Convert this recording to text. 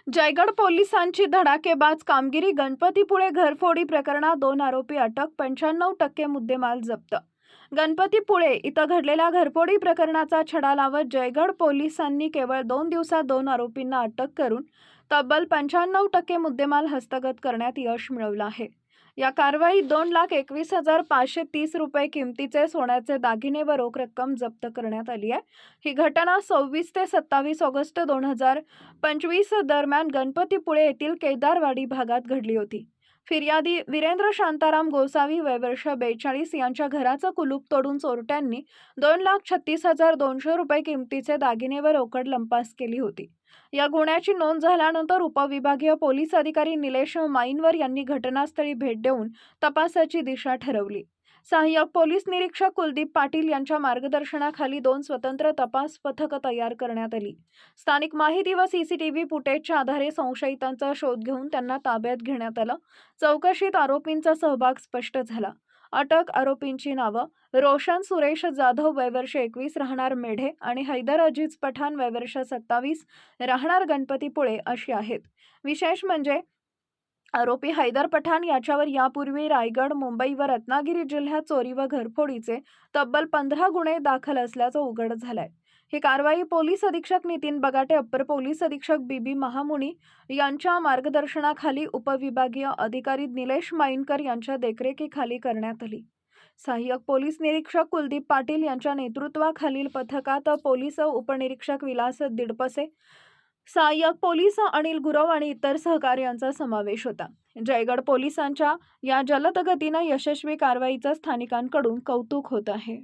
जयगड पोलिसांची धडाकेबाज कामगिरी. गणपतीपुळे घरफोडी प्रकरणात 2 आरोपी अटक. 95% मुद्देमाल जप्त. गणपतीपुळे इथं घडलेल्या घरफोडी प्रकरणाचा छडा लावत जयगड पोलिसांनी केवळ 2 दिवसात 2 आरोपींना अटक करून तब्बल 95% मुद्देमाल हस्तगत करण्यात यश मिळवलं आहे. या कारवाईत 2,21,530 रुपये किमतीचे सोन्याचे दागिने व रोख रक्कम जप्त करण्यात आली आहे. ही घटना 26 ते 27 ऑगस्ट 2025 दरम्यान गणपतीपुळे येथील केदारवाडी भागात घडली होती. फिर्यादी वीरेंद्र शांताराम गोसावी वय वर्ष 42 यांच्या घराचं कुलूप तोडून चोरट्यांनी 2,36,200 रुपये किमतीचे दागिने व रोकड लंपास केली होती. या गुन्ह्याची नोंद झाल्यानंतर उपविभागीय पोलीस अधिकारी निलेश माईनवर यांनी घटनास्थळी भेट देऊन तपासाची दिशा ठरवली. सहाय्यक पोलीस निरीक्षक कुलदीप पाटील यांच्या मार्गदर्शनाखाली 2 स्वतंत्र तपास पथकं तयार करण्यात आली. स्थानिक माहिती व सीसीटीव्ही फुटेजच्या आधारे संशयितांचा शोध घेऊन त्यांना ताब्यात घेण्यात आलं. चौकशीत आरोपींचा सहभाग स्पष्ट झाला. अटक आरोपींची नावं रोशन सुरेश जाधव वय वर्ष 21 राहणार मेढे आणि हैदर अजीज पठाण वय वर्ष 27 राहणार गणपतीपुळे अशी आहेत. विशेष म्हणजे आरोपी हैदर पठाण याच्यावर यापूर्वी रायगड, मुंबई व रत्नागिरी जिल्ह्यात चोरी व घरफोडीचे तब्बल 15 गुन्हे दाखल असल्याचं उघड झालंय. ही कारवाई पोलीस अधीक्षक नितीन बगाटे, अप्पर पोलीस अधीक्षक बीबी महामुनी यांच्या मार्गदर्शनाखाली उपविभागीय अधिकारी निलेश माईनकर यांच्या देखरेखीखाली करण्यात आली. सहाय्यक पोलीस निरीक्षक कुलदीप पाटील यांच्या नेतृत्वाखालील पथकात पोलीस उपनिरीक्षक विलास दिडपसे, सहाय्यक पोलीस अनिल गुरव आणि इतर सहकार्यांचा समावेश होता. जयगड पोलिसांच्या या जलद गतीनं यशस्वी कारवाईचं स्थानिकांकडून कौतुक होत आहे.